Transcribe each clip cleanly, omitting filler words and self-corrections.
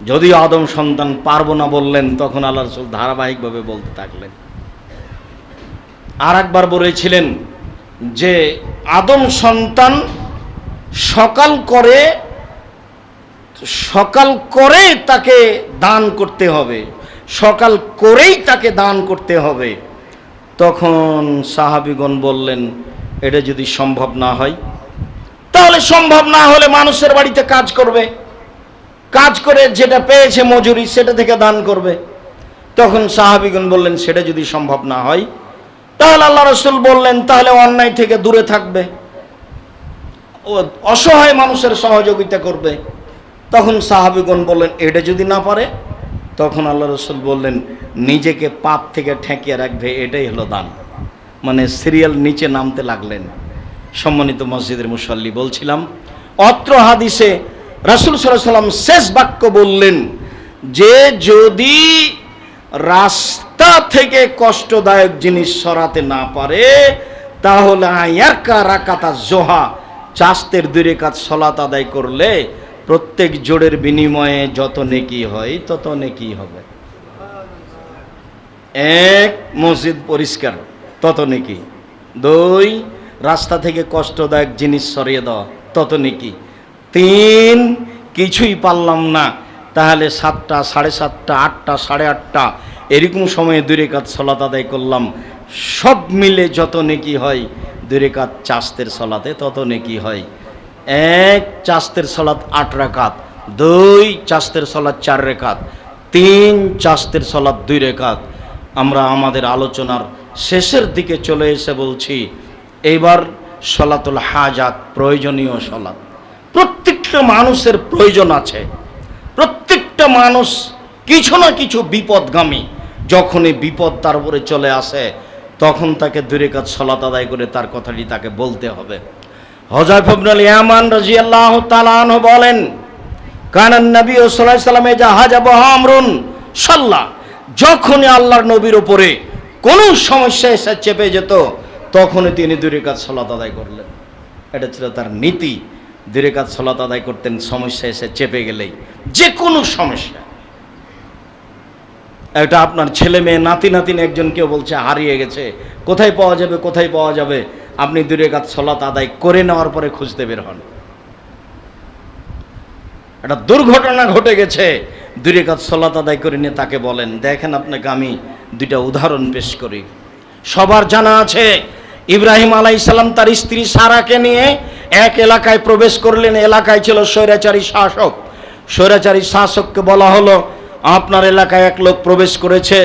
যদিও আদম সন্তান পারবো না বললেন, তখন আল্লাহ রাসূল ধারাবাহিকভাবে বলতে থাকলেন। আর একবার বলেছিলেন যে আদম সন্তান সকাল করে তাকে দান করতে হবে, সকাল করেই তাকে দান করতে হবে। তখন সাহাবীগণ বললেন, এটা যদি সম্ভব না হয়, তাহলে সম্ভব না হলে মানুষের বাড়িতে কাজ করবে, কাজ করে যেটা পেয়েছে মজুরি সেটা থেকে দান করবে। তখন সাহাবীগণ বললেন, সেটা যদি সম্ভব না হয়, তাহলে আল্লাহ রাসূল বললেন, তাহলে অন্যায় থেকে দূরে থাকবে, ও অসহায় মানুষের সহযোগিতা করবে। তখন সাহাবীগণ বললেন, এটা যদি না পারে, তখন আল্লাহ রাসূল বললেন, নিজেকে পাপ থেকে ঠেকিয়ে রাখবে, এটাই হলো দান। মানে সিরিয়াল নিচে নামতে লাগলেন। সম্মানিত মসজিদের মুসল্লি, বলছিলাম অত্র হাদিসে রাসূল সাল্লাল্লাহু আলাইহি ওয়াসাল্লাম শেষ বাক্য বললেন যে যদি রাস্তা থেকে কষ্টদায়ক জিনিস সরাতে না পারে, তাহলে আয়ারকা রাকাতা জোহা, চাস্তের 2 রাকাত সালাত আদায় করলে প্রত্যেক জোড়ের বিনিময়ে যত নেকি হয় তত নেকি হবে। এক, মসজিদ পরিষ্কার, তত নেকি। 2, রাস্তা থেকে কষ্টদায়ক জিনিস সরিয়ে দেওয়া, তত নেকি। 3, কিছুই পারলাম না, তাহলে 7টা, 7:30, 8টা, 8:30 এরকম সময়ে 2 রাকাত সালাত আদায় করলাম, সব মিলে যত নেকি হয় 2 রাকাত চাস্তের সালাতে তত নেকি হয়। 1, চাস্তের সালাত 8 রাকাত, 2, চাস্তের সালাত 4 রাকাত, 3, চাস্তের সালাত 2 রাকাত। আমরা আমাদের আলোচনার শেষের দিকে চলে এসে বলছি, এইবার সলাতুল হাজাত, প্রয়োজনীয় সলাত। প্রত্যেকটা মানুষের প্রয়োজন আছে, প্রত্যেকটা মানুষ কিছু না কিছু বিপদগামী। যখনই বিপদ তার উপরে চলে আসে, তখন তাকে 2 রাকাত সালাত আদায় করে তার কথাটি তাকে বলতে হবে। হুযায়ফা ইবনুল ইয়ামান রাদিয়াল্লাহু তাআলা আনহু বলেন, কানান নবী সাল্লাল্লাহু আলাইহি ওয়াসাল্লাম জাহাজাবু আমরুন সাল্লাহ, যখনই আল্লাহর নবীর উপরে কোনো সমস্যা এসে চেপে যেত, তখনই তিনি 2 রাকাত সালাত আদায় করলেন। এটা ছিল তার নীতি। 2 রাকাত সালাত আদায় করতেন সমস্যা এসে চেপে গেলেই, যে কোনো সমস্যা। এটা আপনার ছেলে মেয়ে, নাতি নাতিন একজন কেউ বলছে হারিয়ে গেছে, কোথায় পাওয়া যাবে, কোথায় পাওয়া যাবে, আপনি 2 রাকাত সালাত আদায় করে নেওয়ার পরে খুঁজতে বের হন। একটা দুর্ঘটনা ঘটে গেছে, 2 রাকাত সালাত আদায় করে নিয়ে তাকে বলেন। দেখেন, আপনাকে আমি 2টা উদাহরণ পেশ করি। সবার জানা আছে, ইব্রাহিম আলাইহিস সালাম তার স্ত্রী সারাকে নিয়ে এক এলাকায় প্রবেশ করলেন। এলাকায় ছিল স্বৈরাচারী শাসক। স্বৈরাচারী শাসককে বলা হলো, আপনার এলাকায় এক লোক প্রবেশ করেছে,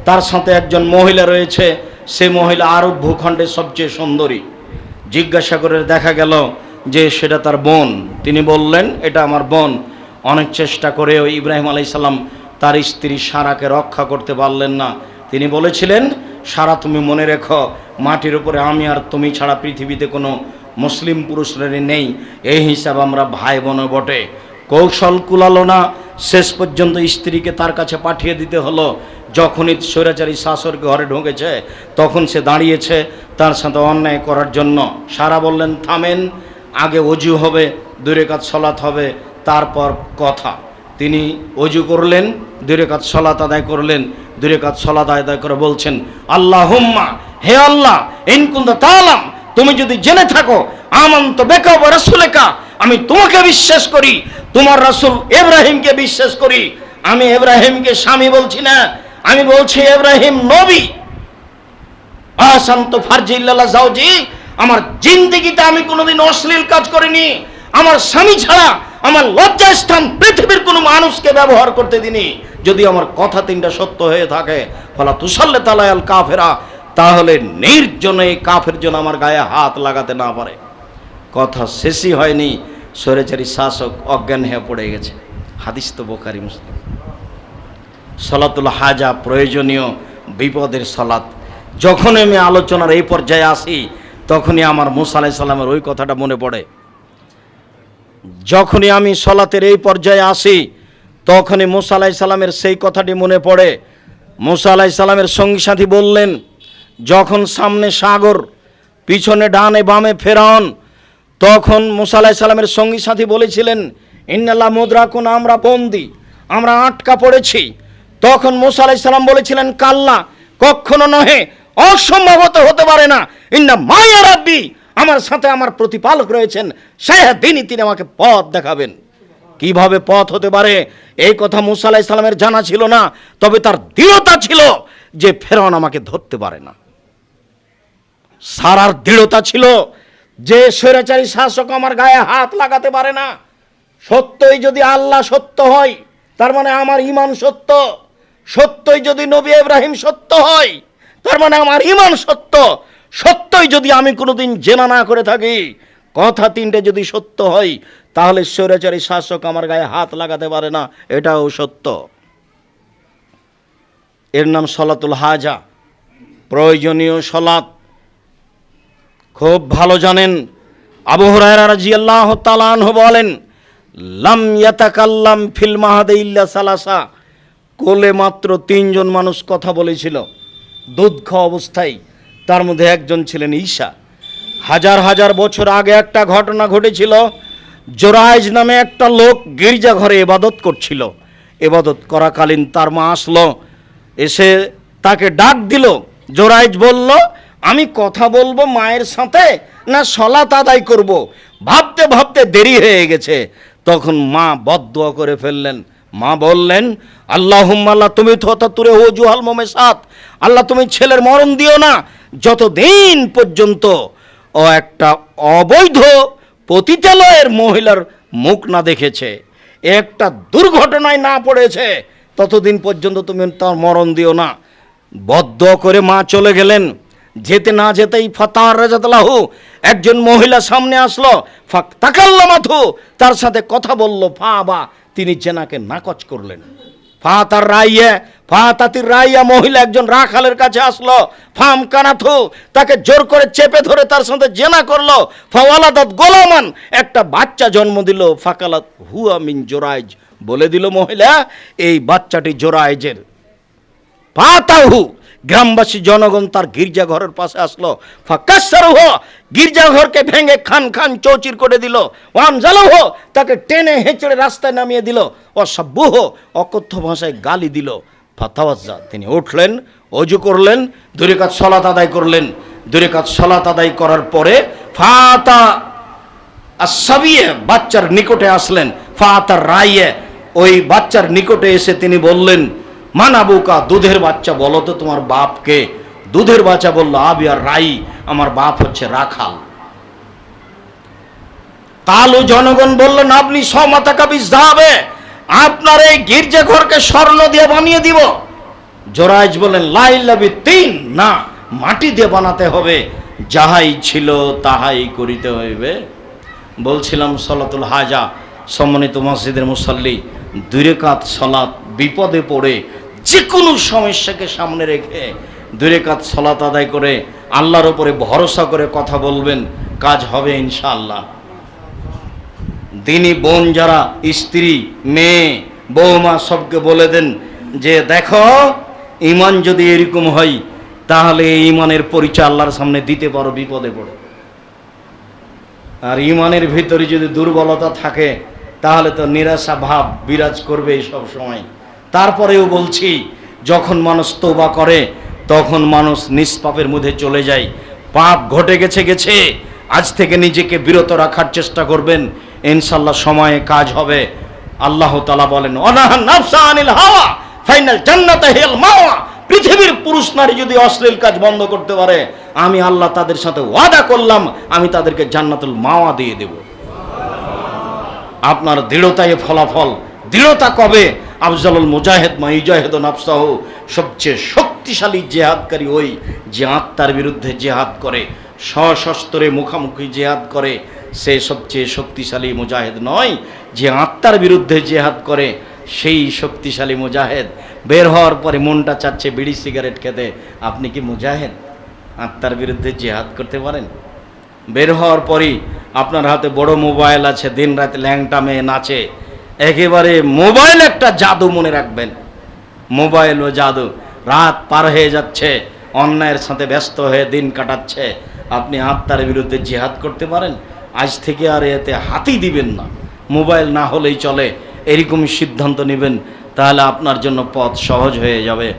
তার সাথে একজন মহিলা রয়েছে, সে মহিলা আরব ভূখণ্ডের সবচেয়ে সুন্দরী। জিজ্ঞাসা করে দেখা গেল যে সেটা তার বোন। তিনি বললেন, এটা আমার বোন। অনেক চেষ্টা করেও ইব্রাহিম আলাইহিস সালাম তার স্ত্রী সারাকে রক্ষা করতে পারলেন না। তিনি বলেছিলেন, সারা তুমি মনে রেখো, মাটির উপরে আমি আর তুমি ছাড়া পৃথিবীতে কোনো মুসলিম পুরুষের নেই, এই হিসাব আমরা ভাই বোন বটে। কৌশল কুলালো না, শেষ পর্যন্ত স্ত্রীকে তার কাছে পাঠিয়ে দিতে হলো। যখনই স্বৈরাচারী শাসক ঘরে ঢুকেছে, তখন সে দাঁড়িয়েছে তার সাথে অন্যায় করার জন্য। সারা বললেন, থামেন, আগে অজু হবে, 2 রাকাত সালাত হবে, তারপর কথা। তিনি অজু করলেন, 2 রাকাত সালাত আদায় করলেন। 2 রাকাত সালাত আদায় করে বলছেন, আল্লাহুম্মা, হে আল্লাহ, ইন কুনতা তাআলাম, তুমি যদি জেনে থাকো, আমানতু বিকা ওয়া রাসূলিকা, আমি তোমাকে বিশ্বাস করি, তোমার রাসূল ইব্রাহিমকে বিশ্বাস করি। আমি ইব্রাহিমকে স্বামী বলছি না, আমি বলছি ইব্রাহিম নবী। আসান্ত ফারজিল্লাহ জাওজি, আমার জিন্দেগিতে আমি কোনোদিন অশ্লীল কাজ করিনি। আমার স্বামী ছাড়া আমার লজ্জাস্থান পৃথিবীর কোনো মানুষকে ব্যবহার করতে দিনি। যদি আমার কথা 3টা সত্য হয়ে থাকে, ফালা তুসাল্লি তালায়াল কাফেরা, তাহলে নির্জনে কাফের জন্য আমার গায়ে হাত লাগাতে না পারে। কথা শেষই হয়নি, স্বৈরাচারী শাসক অজ্ঞান হয়ে পড়ে গেছে। হাদিস তো বুখারী মুসলিম। সালাতুল হাজা, প্রয়োজনীয় বিপদের সালাত। যখন আমি আলোচনার এই পর্যায়ে আসি, তখনই আমার মুসা আলাইহিস সালামের ওই কথাটা মনে পড়ে। যখনই আমি সালাতের এই পর্যায়ে আসি, তখনই মুসা আলাইহিস সালামের সেই কথাটি মনে পড়ে। মুসা আলাইহিস সালামের সঙ্গী সাথী বললেন, যখন সামনে সাগর, পিছনে ডানে বামে ফেরাউন, তখন মুসা আলাইহিস সালামের সঙ্গী সাথী বলেছিলেন, ইন্নাল্লাহ মুদরাকুন, আমরা বন্দী, আমরা আটকা পড়েছি। তখন মুসা আলাইহিস সালাম বলেছিলেন, কাল্লা, কখনো নহে, অসম্ভবত হতে পারে না, ইন্না মায়া রাব্বি, আমার সাথে আমার প্রতিপালক রয়েছেন, সায়াহদিনী, তিনি আমাকে পথ দেখাবেন। কিভাবে পথ হতে পারে এই কথা মুসা আলাইহিস সালামের জানা ছিল না, তবে তার দৃঢ়তা ছিল যে ফেরাউন আমাকে ধরতে পারে না। সারার দৃঢ়তা ছিল যে স্বৈরাচারী শাসক আমার গায়ে হাত লাগাতে পারে না। সত্যই যদি আল্লাহ সত্য হয়, তার মানে আমার ঈমান সত্য। সত্যই যদি নবী ইব্রাহিম সত্য হয়, তার মানে আমার ঈমান সত্য। সত্যই যদি আমি কোনোদিন জেনা না করে থাকি, কথা তিনটে যদি সত্য হয়, তাহলে স্বৈরাচারী শাসক আমার গায়ে হাত লাগাতে পারে না, এটাও সত্য। এর নাম সলাতুল হাজা, প্রয়োজনীয় সলাত। খুব ভালো জানেন, আবু হুরায়রা রাদিয়াল্লাহু তাআলা আনহু বলেন, লাম ইয়াতাকাল্লাম ফিল মাহাদি ইল্লা সালাসা, কোলে মাত্র 3 জন মানুষ কথা বলেছিল দুধ খাওয়া অবস্থায়, তার মধ্যে একজন ছিলেন ঈসা। হাজার হাজার বছর আগে একটা ঘটনা ঘটেছিল। জোরাইজ নামে একটা লোক গির্জা ঘরে ইবাদত করছিল। ইবাদত করাকালীন তার মা আসলো, এসে তাকে ডাক দিল। জোরাইজ বলল, আমি কথা বলবো মায়ের সাথে না সলাত আদায় করব। ভাবতে ভাবতে দেরি হয়ে গেছে। তখন মা বদদুয়া করে ফেললেন। মা বললেন, আল্লাহুম্মা লা তুমি তুরে ওজুহাল মুমিসাত, আল্লাহ তুমি ছেলের মরণ দিও না যতদিন পর্যন্ত ও একটা অবৈধ পতিতালয়ের মহিলার মুখ না দেখেছে, একটা দুর্ঘটনায় না পড়েছে, ততদিন পর্যন্ত তুমি তার মরণ দিও না। বদদুয়া করে মা চলে গেলেন। যেতে না যেতেই ফাতার রাজাতালাহু একজন মহিলা সামনে আসলো, ফাতাকাল্লামাতু, তার সাথে কথা বলল। ফাবা, তিনি জেনাকে নাকচ করলেন। ফাতাতির রাইয়া মহিলা একজন রাখালের কাছে আসলো। ফাম কানাথু, তাকে জোর করে চেপে ধরে তার সাথে জেনা করলো। ফাওয়ালাদাত গোলামান, একটা বাচ্চা জন্ম দিল। ফাকালাত হুয়া মিন জোরাইজ, বলে দিল মহিলা, এই বাচ্চাটি জোরাইজের। ফাতাহু, গ্রামবাসী জনগণ তার গির্জাঘরের পাশে আসলো। ফাকাসসারহু, গির্জাঘরকে ভেঙে খান খান চৌচির করে দিল। ওয়ানজালাহু, তাকে টেনে হেঁচড়ে রাস্তায় নামিয়ে দিল। অসাব্বুহু, অকথ্য ভাষায় গালি দিল। ফাতাওয়াজ্জা, তিনি উঠলেন, ওযু করলেন, 2 রাকাত সালাত আদায় করলেন। 2 রাকাত সালাত আদায় করার পরে ফাতা আস-সাবিয়ে, বাচ্চার নিকটে আসলেন। ফাতা রাইয়ে, ওই বাচ্চার নিকটে এসে তিনি বললেন, মান আবুকা, দুধের বাচ্চা, বলো তো তোমার বাপকে। দুধের বাচ্চা বলল, আবি আর রাই, আমার বাপ হচ্ছে রাখাল। কালো জনগণ বললেন, আপনি সমাতাকা বিজধাবে, আপনার এই গির্জা ঘরকে স্বর্ণ দিয়ে বানিয়ে দিব। জোরাইজ বলেন, লাইল্লাবি 3, না, মাটি দিয়ে বানাতে হবে, যাহাই ছিল তাহাই করিতে হইবে। বলছিলাম সলাতুল হাজা, সম্মানিত মসজিদের মুসাল্লি, 2 রাকাত সালাত বিপদে পড়ে যে কোনো সমস্যাকে সামনে রেখে 2 রাকাত সালাত আদায় করে আল্লাহর উপরে ভরসা করে কথা বলবেন, কাজ হবে ইনশাআল্লাহ। দিনী বোন যারা, স্ত্রী, মেয়ে, বৌমা, সবকে বলে দেন যে দেখো, ঈমান যদি এরকম হয়, তাহলে এই ঈমানের পরিচয় আল্লাহর সামনে দিতে পারো বিপদে পড়ে। আর ঈমানের ভিতরে যদি দুর্বলতা থাকে, তাহলে তো নিরাশা ভাব বিরাজ করবে সব সময়। তারপরেও বলছি, যখন মানুষ তওবা করে, তখন মানুষ নিষ্পাপের মধ্যে চলে যায়। পাপ ঘটে গেছে, আজ থেকে নিজেকে বিরত রাখার চেষ্টা করবেন, ইনশাআল্লাহ সময়ে কাজ হবে। আল্লাহ তাআলা বলেন, অনাহান নাফসা আনিল হাওয়া ফাইনাল জান্নাতা হিয়াল মাওয়া, পৃথিবীর পুরুষ নারী যদি অশ্লীল কাজ বন্ধ করতে পারে, আমি আল্লাহ তাদের সাথে ওয়াদা করলাম, আমি তাদেরকে জান্নাতুল মাওয়া দিয়ে দেব। আপনার দৃঢ়তায় ফলাফল। দৃঢ়তা কবে? আফজালুল মুজাহিদ মা ইউজাহিদু নাফসাহু, সবচেয়ে শক্তিশালী জিহাদকারী ওই যে আত্মার বিরুদ্ধে জিহাদ করে, সশস্ত্রে মুখামুখি জিহাদ করে, সে সবচেয়ে শক্তিশালী মুজাহিদ নয়। যে আত্মার বিরুদ্ধে জিহাদ করে সেই শক্তিশালী মুজাহিদ। বের হওয়ার পরে মনটা চাচ্ছে বিড়ি সিগারেট খেতে, আপনি কি মুজাহিদ? আত্মার বিরুদ্ধে জিহাদ করতে পারেন? বের হওয়ার পরই আপনার হাতে বড় মোবাইল আছে, দিন রাত ল্যাংটা মেয়ে নাচে, একেবারে মোবাইল একটা জাদু, মনে রাখবেন, মোবাইল ও জাদু। রাত পার হয়ে যাচ্ছে, অন্যায়ের সাথে ব্যস্ত হয়ে দিন কাটাচ্ছে, আপনি আত্মার বিরুদ্ধে জিহাদ করতে পারেন? আজ থেকে আর এতে হাতই দিবেন না। মোবাইল না হলেই চলে, এরকমই সিদ্ধান্ত নেবেন, তাহলে আপনার জন্য পথ সহজ হয়ে যাবে।